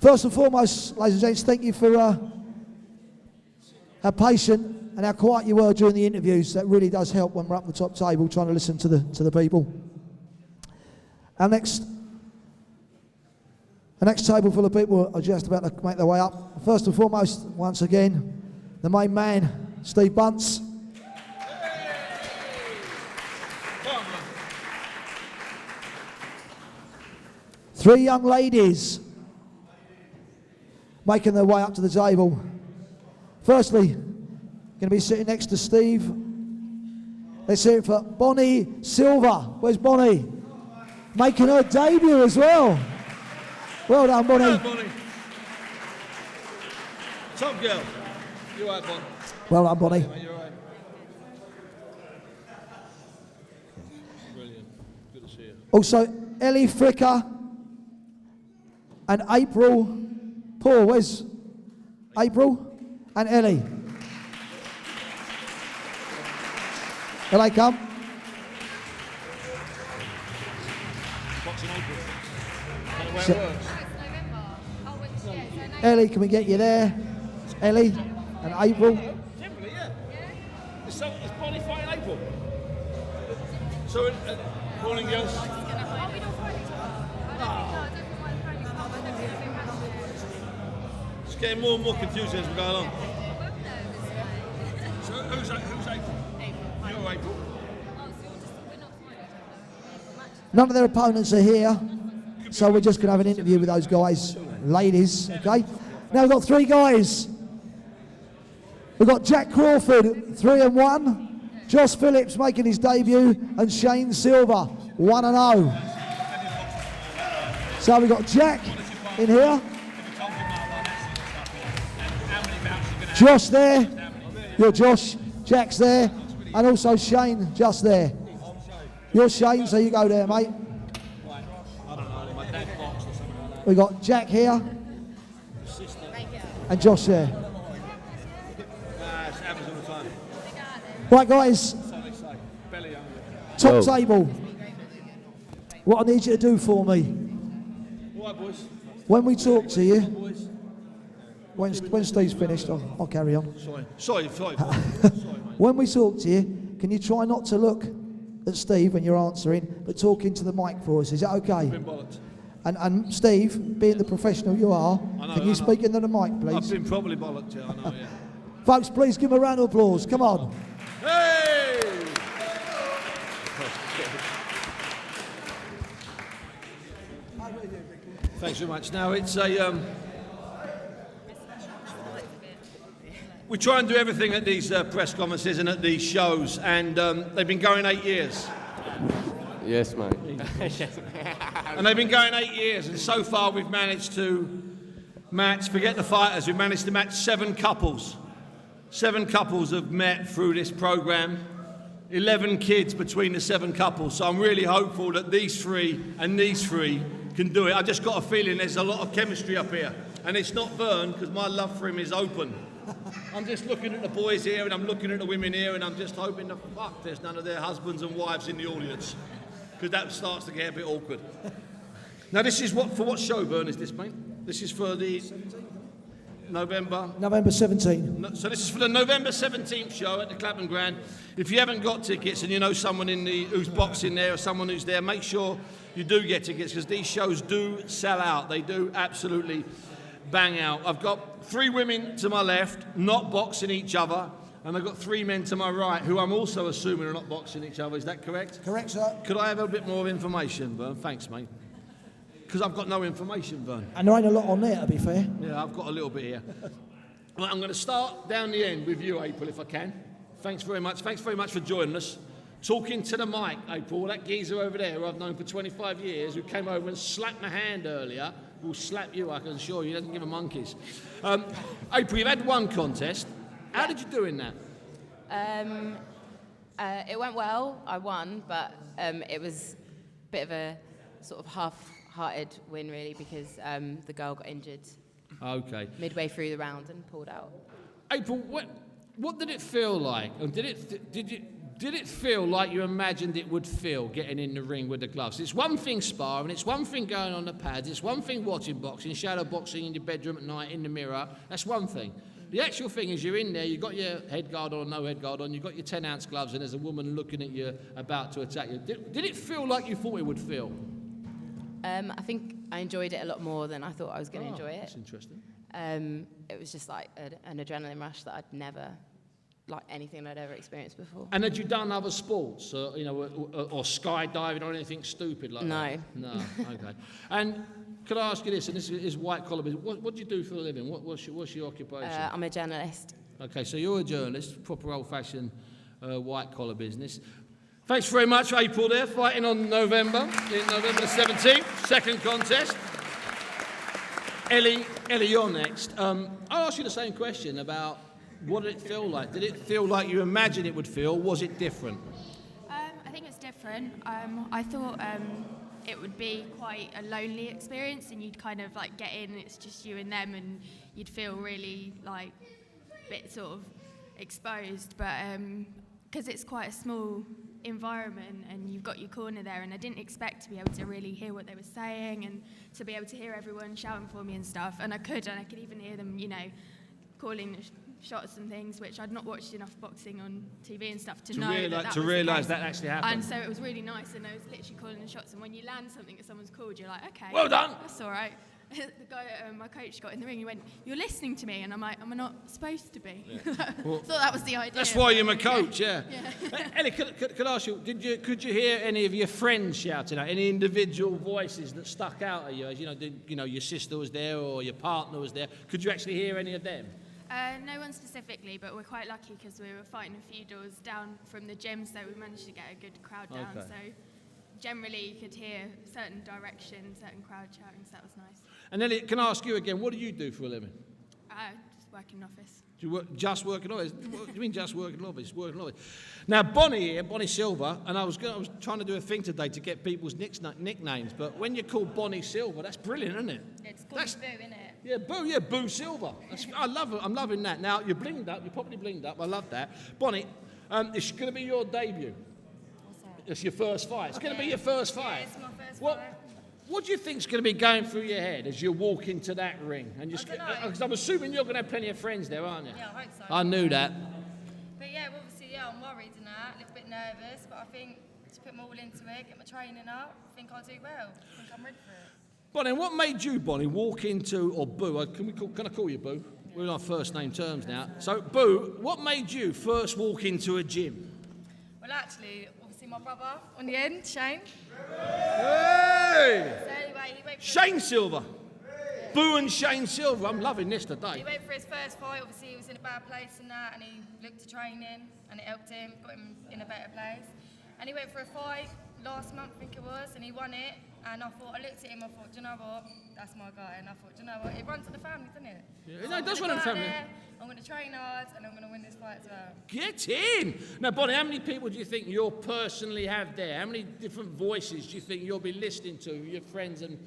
First and foremost, ladies and gents, thank you for how patient and how quiet you were during the interviews. That really does help when we're up the top table trying to listen to the people. Our next table full of people are just about to make their way up. First and foremost, once again, the main man, Steve Bunce. Three young ladies making their way up to the table. Firstly, going to be sitting next to Steve. Let's hear it for Bonnie Silver. Where's Bonnie? Making her debut as well. Well done, Bonnie. Well done, Bonnie. Top girl. You all right, Bonnie? Well done, Bonnie. Yeah, you're all right. Brilliant. Good to see you. Also, Ellie Fricker and April Paul. Where's April and Ellie? Here they come. What's in April? I don't know where it works. Ellie, can we get you there? Ellie and April. Definitely, yeah. Is Bonnie fighting April? So, morning, girls. It's getting more and more confusing as we go along. So, who's April? You're April. None of their opponents are here, so we're just going to have an interview with those guys, ladies, okay? Now we've got three guys. We've got Jack Crawford, 3-1, Josh Phillips making his debut, and Shane Silver, 1-0. So we've got Jack in here. Josh there. You're Josh. Jack's there. And also Shane just there. You're Shane, so you go there, mate. We've got Jack here. And Josh there. Right, guys. Top table. What I need you to do for me. When we talk to you, when Steve's finished, I'll carry on. Sorry. When we talk to you, can you try not to look at Steve when you're answering, but talk into the mic for us? Is that okay? And Steve, being the professional you are, can you speak into the mic, please? I've been properly bollocked, yeah, I know, yeah. Folks, please give him a round of applause. Come on. Hey! Thanks very much. Now it's a we try and do everything at these press conferences and at these shows, and they've been going 8 years. Yes, mate. And they've been going 8 years, and so far we've managed to match, forget the fighters, we've managed to match 7 couples. 7 couples have met through this program, 11 kids between the 7 couples. So I'm really hopeful that these 3 and these 3 can do it. I just got a feeling there's a lot of chemistry up here. And it's not Vern, because my love for him is open. I'm just looking at the boys here and I'm looking at the women here and I'm just hoping the fuck there's none of their husbands and wives in the audience, because that starts to get a bit awkward. Now this is for what show, Vern, is this, mate? This is for the November 17th. So this is for the November 17th show at the Clapham Grand. If you haven't got tickets and you know someone who's boxing there or someone who's there, make sure you do get tickets, because these shows do sell out. They do absolutely bang out. I've got 3 women to my left, not boxing each other, and I've got 3 men to my right, who I'm also assuming are not boxing each other. Is that correct? Correct, sir. Could I have a bit more information, Vern? Thanks, mate. Because I've got no information, Vern. And there ain't a lot on there, to be fair. Yeah, I've got a little bit here. Right, I'm going to start down the end with you, April, if I can. Thanks very much. Thanks very much for joining us. Talking to the mic, April, that geezer over there, who I've known for 25 years, who came over and slapped my hand earlier, will slap you, I can assure you. He doesn't give a monkeys. April, you've had 1 contest. How did you do in that? It went well. I won, but it was a bit of a sort of half-hearted win, really, because the girl got injured midway through the round and pulled out. April, what did it feel like? And did Did it feel like you imagined it would feel getting in the ring with the gloves? It's one thing sparring, it's one thing going on the pads, it's one thing watching boxing, shadow boxing in your bedroom at night in the mirror. That's one thing. The actual thing is you're in there, you've got your head guard on, no head guard on, you've got your 10-ounce gloves, and there's a woman looking at you about to attack you. Did it feel like you thought it would feel? I think I enjoyed it a lot more than I thought I was going to enjoy it. That's interesting. It was just like an adrenaline rush that I'd never, like anything I'd ever experienced before. And had you done other sports, or skydiving or anything stupid like that? No. Okay. And could I ask you this? And this is white collar business. What do you do for a living? What's your occupation? I'm a journalist. Okay, so you're a journalist, proper old-fashioned white collar business. Thanks very much, April. There, fighting on November the 17th, second contest. Ellie, you're next. I'll ask you the same question about what did it feel like? Did it feel like you imagined it would feel? Was it different? I think it's different. I thought it would be quite a lonely experience, and you'd kind of like get in and it's just you and them, and you'd feel really like a bit sort of exposed. But because it's quite a small environment and you've got your corner there, and I didn't expect to be able to really hear what they were saying and to be able to hear everyone shouting for me and stuff, and I could even hear them, calling shots and things, which I'd not watched enough boxing on TV and stuff to know that realise that actually happened. And so it was really nice, and I was literally calling the shots, and when you land something that someone's called, you're like, okay, well done, that's all right. The guy, my coach, got in the ring. He went, "You're listening to me," and I'm like, "Am I not supposed to be?" Yeah. Thought that was the idea. That's why you're my coach, yeah. Yeah. Ellie, could I ask you? Could you hear any of your friends shouting out? Any individual voices that stuck out at you? As your sister was there or your partner was there. Could you actually hear any of them? No one specifically, but we're quite lucky because we were fighting a few doors down from the gym, so we managed to get a good crowd down. Okay. So generally, you could hear certain direction, certain crowd shouting. So that was nice. And Ellie, can I ask you again? What do you do for a living? Just work in an office. Do you just work in office? What do you mean just work in office? Work in office. Now Bonnie Silver, and I was trying to do a thing today to get people's nicknames, but when you're called Bonnie Silver, that's brilliant, isn't it? It's called Boo, isn't it? Yeah, Boo Silver. I love it. I'm loving that. Now you're blinged up. You're properly blinged up. I love that. Bonnie, it's going to be your debut. What's that? It's your first fight. It's going to be your first fight. Yeah, it's my first fight. What do you think's going to be going through your head as you walk into that ring? And because I'm assuming you're going to have plenty of friends there, aren't you? Yeah, I hope so. I knew that. But yeah, obviously, I'm worried and that, a little bit nervous, but I think to put my all into it, get my training up, I think I'll do well. I think I'm ready for it. Bonnie, what made you, Bonnie, walk into, or Boo, can I call you Boo? We're on first name terms now. So, Boo, what made you first walk into a gym? Well, actually, obviously my brother on the end, Shane. Hey! So anyway, he went for Shane Silver. Boo and Shane Silver. I'm loving this today. He went for his first fight. Obviously, he was in a bad place and that, and he looked to training, and it helped him, got him in a better place. And he went for a fight last month, I think it was, and he won it. And I looked at him, I thought, do you know what? That's my guy. And I thought, do you know what? It runs in the family, doesn't it? Yeah, no, it does run in the family. I'm going to train hard, and I'm going to win this fight as well. Get in! Now, Bonnie, how many people do you think you'll personally have there? How many different voices do you think you'll be listening to, your friends and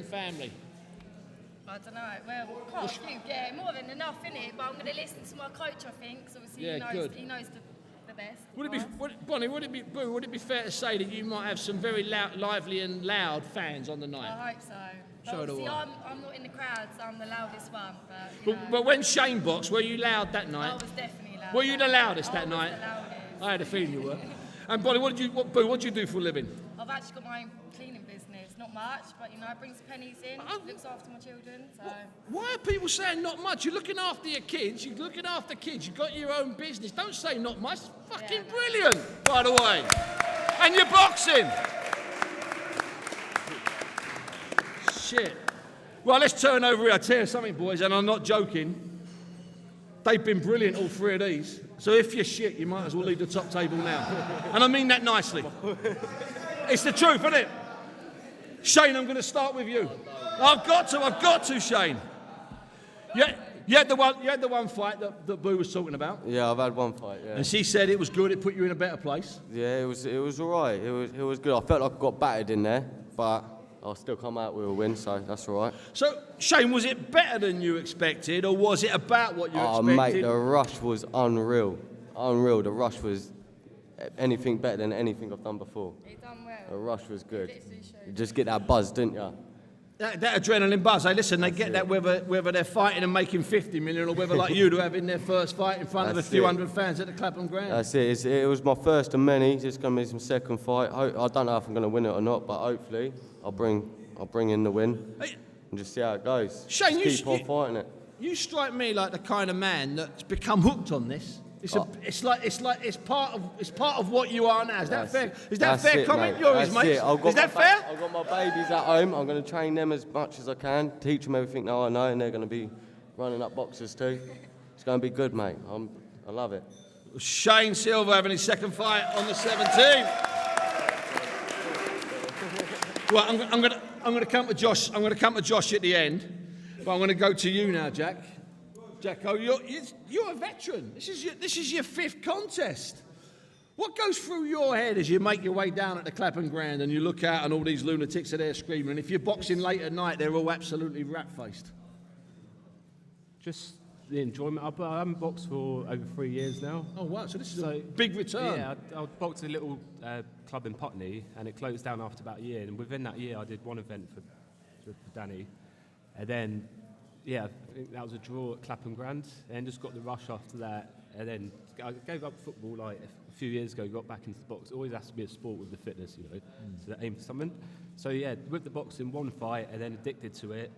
family? I don't know. Well, quite a few, yeah, more than enough, innit? But I'm going to listen to my coach, I think, because obviously he knows the best. Bonnie, would it be fair to say that you might have some very lively and loud fans on the night? I hope so. So do I. I'm not in the crowd, so I'm the loudest one. But when Shane boxed, were you loud that night? I was definitely loud. Were you the loudest that night? I was the loudest. I had a feeling you were. And Bonnie, what do you do for a living? I've actually got my own cleaning business. Not much, but it brings pennies in, looks after my children. So. Why are people saying not much? You're looking after your kids, you've got your own business. Don't say not much. It's fucking brilliant, by the way. And you're boxing. Shit. Well, let's turn over here. I'll tell you something, boys, and I'm not joking. They've been brilliant, all three of these. So if you're shit, you might as well leave the top table now. And I mean that nicely. It's the truth, isn't it? Shane, I'm going to start with you. I've got to, Shane. Yeah, you had the one fight that Boo was talking about. Yeah, I've had one fight, yeah. And she said it was good, it put you in a better place. Yeah, it was all right. It was good. I felt like I got battered in there, but I'll still come out with a win, so that's all right. So, Shane, was it better than you expected, or was it about what you expected? Mate, the rush was unreal. The rush was anything better than anything I've done before. He done well. The rush was good. Literally showed. You just get that buzz, didn't you? That adrenaline buzz, hey, listen, they get that whether they're fighting and making 50 million or whether, like you, they're having their first fight in front of a few hundred fans at the Clapham Ground. That's it. It was my first of many. It's going to be some second fight. I don't know if I'm going to win it or not, but hopefully I'll bring in the win and just see how it goes. Shane, just keep on fighting it. You strike me like the kind of man that's become hooked on this. It's part of what you are now. Is that fair? Is that fair comment? Mate. You're his mate. Is that fair? I've got my babies at home. I'm going to train them as much as I can, teach them everything that I know, and they're going to be running up boxes too. It's going to be good, mate. I love it. Shane Silver having his second fight on the 17th. Well, I'm going to come to Josh. I'm going to come to Josh at the end, but I'm going to go to you now, Jack. Jacko, you're a veteran. This is your 5th contest. What goes through your head as you make your way down at the Clapham Ground and you look out and all these lunatics are there screaming? And if you're boxing late at night, they're all absolutely rat-faced. Just the enjoyment. I haven't boxed for over 3 years now. Oh, wow. So this is a big return. Yeah, I boxed at a little club in Putney, and it closed down after about a year. And within that year, I did one event for Danny. And then, yeah, I think that was a draw at Clapham Grand, and just got the rush after that. And then I gave up football like a few years ago, got back into the box. It always has to be a sport with the fitness, you know, so that aim for something. So, yeah, with the boxing, one fight, and then addicted to it.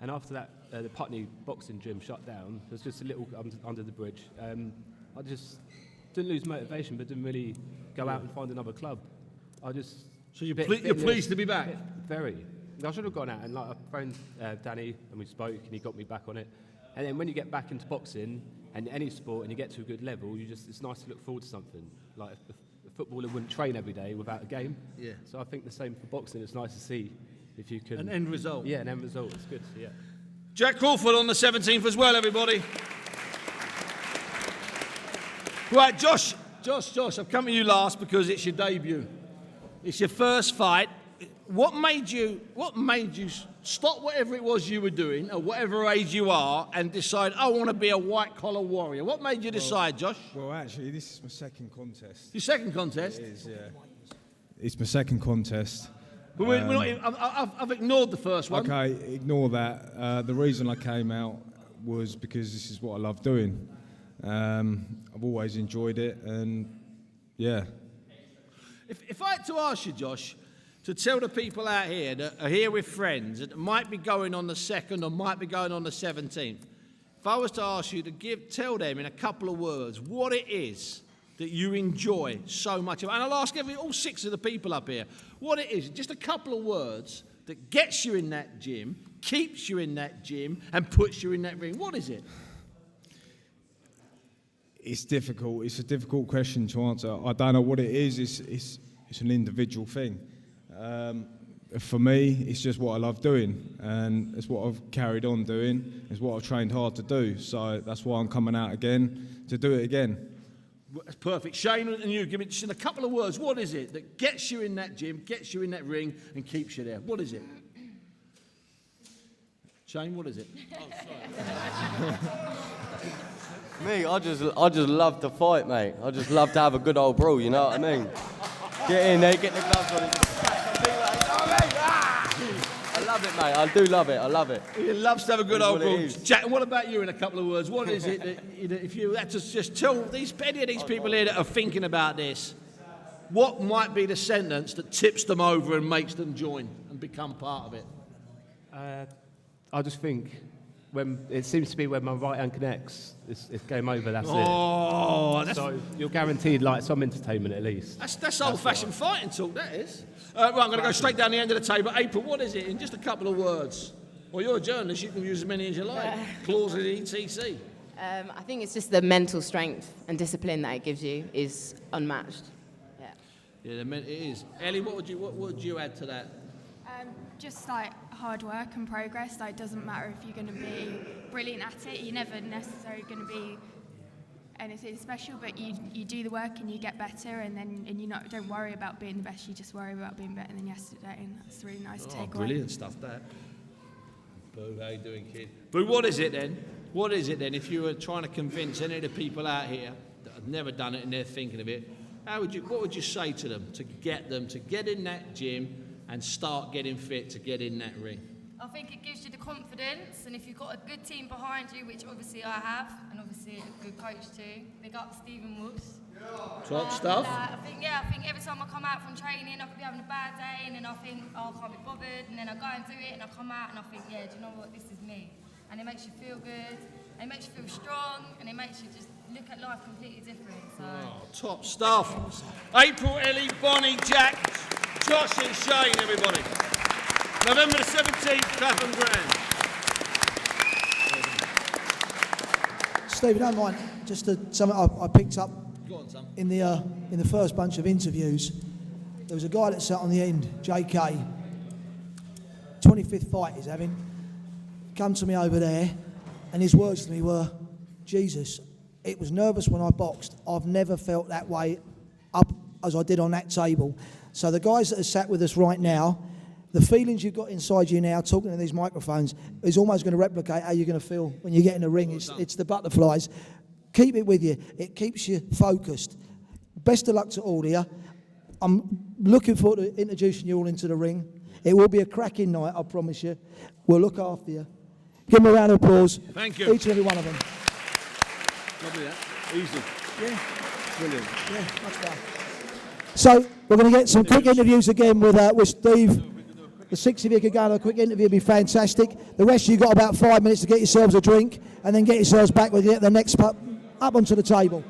And after that, the Putney boxing gym shut down. It was just a little under the bridge. I just didn't lose motivation, but didn't really go out and find another club. So you're pleased to be back? Very. I should have gone out and like I phoned Danny and we spoke and he got me back on it. And then when you get back into boxing and any sport and you get to a good level, it's nice to look forward to something. Like a footballer wouldn't train every day without a game. Yeah. So I think the same for boxing. It's nice to see if you can. An end result. Yeah, an end result. It's good. Yeah. Jack Crawford on the 17th as well, everybody. Right, Josh, I've come to you last because it's your debut. It's your first fight. What made you stop whatever it was you were doing, at whatever age you are, and decide, I want to be a white-collar warrior? What made you decide, Josh? Well, actually, this is my second contest. Your second contest? It is, yeah. It's my second contest. But I've ignored the first one. Okay, ignore that. The reason I came out was because this is what I love doing. I've always enjoyed it, and yeah. If I had to ask you, Josh, to tell the people out here that are here with friends that might be going on the 2nd or might be going on the 17th, if I was to ask you to tell them in a couple of words what it is that you enjoy so much, and I'll ask all 6 of the people up here, what it is, just a couple of words that gets you in that gym, keeps you in that gym, and puts you in that ring. What is it? It's difficult. It's a difficult question to answer. I don't know what it is. It's an individual thing. For me, it's just what I love doing, and it's what I've carried on doing. It's what I've trained hard to do. So that's why I'm coming out again to do it again. That's perfect. Shane and you, give me just in a couple of words, what is it that gets you in that gym, gets you in that ring, and keeps you there? What is it? Shane, what is it? Oh, sorry. Me, I just love to fight, mate. I just love to have a good old brawl, you know what I mean? Get in there, get the gloves on, and just I love it, mate. I do love it. I love it. He loves to have a good old brawl. Jack, what about you in a couple of words? What is it that if you had to just tell any of these people here that are thinking about this, what might be the sentence that tips them over and makes them join and become part of it? I just think it seems to be when my right hand connects, it's game over. That's it. So you're guaranteed like some entertainment at least. That's old-fashioned fighting talk. That is. Right, I'm going to go straight down the end of the table. April, what is it in just a couple of words? Well, you're a journalist. You can use as many as you like. Clauses, etc. I think it's just the mental strength and discipline that it gives you is unmatched. Yeah, it is. Ellie, what would you add to that? Just like hard work and progress. Like, it doesn't matter if you're going to be brilliant at it. You're never necessarily going to be anything special, but you do the work and you get better, and you don't worry about being the best. You just worry about being better than yesterday, and that's really nice to take away. Brilliant stuff, that. Boo, how you doing, kid? Boo, what is it then? What is it then? If you were trying to convince any of the people out here that have never done it and they're thinking of it, what would you say to them to get in that gym and start getting fit to get in that ring? I think it gives you the confidence, and if you've got a good team behind you, which obviously I have, and obviously a good coach too. Big up Stephen Woods. Top stuff. I think every time I come out from training, I could be having a bad day, and then I think, oh, I can't be bothered, and then I go and do it, and I come out, and I think, yeah, do you know what, this is me. And it makes you feel good, and it makes you feel strong, and it makes you just look at life completely different. So. Oh, top stuff. April, Ellie, Bonnie, Jack, Josh and Shane, everybody. November the 17th, Clapham Grand. Steve, if you don't mind, just something I picked up Go on, son. in the first bunch of interviews. There was a guy that sat on the end, JK, 25th fight he's having, come to me over there, and his words to me were, Jesus, it was nervous when I boxed. I've never felt that way up as I did on that table. So the guys that are sat with us right now, the feelings you've got inside you now, talking to these microphones, is almost going to replicate how you're going to feel when you get in the ring. It's the butterflies. Keep it with you. It keeps you focused. Best of luck to all of you. I'm looking forward to introducing you all into the ring. It will be a cracking night, I promise you. We'll look after you. Give them a round of applause. Thank you. Each and every one of them. Lovely that. Easy. Yeah. Brilliant. Yeah, much better. So we're going to get some quick interviews again with Steve. The 6 of you could go on a quick interview, it'd be fantastic. The rest of you got about 5 minutes to get yourselves a drink and then get yourselves back with you at the next up onto the table.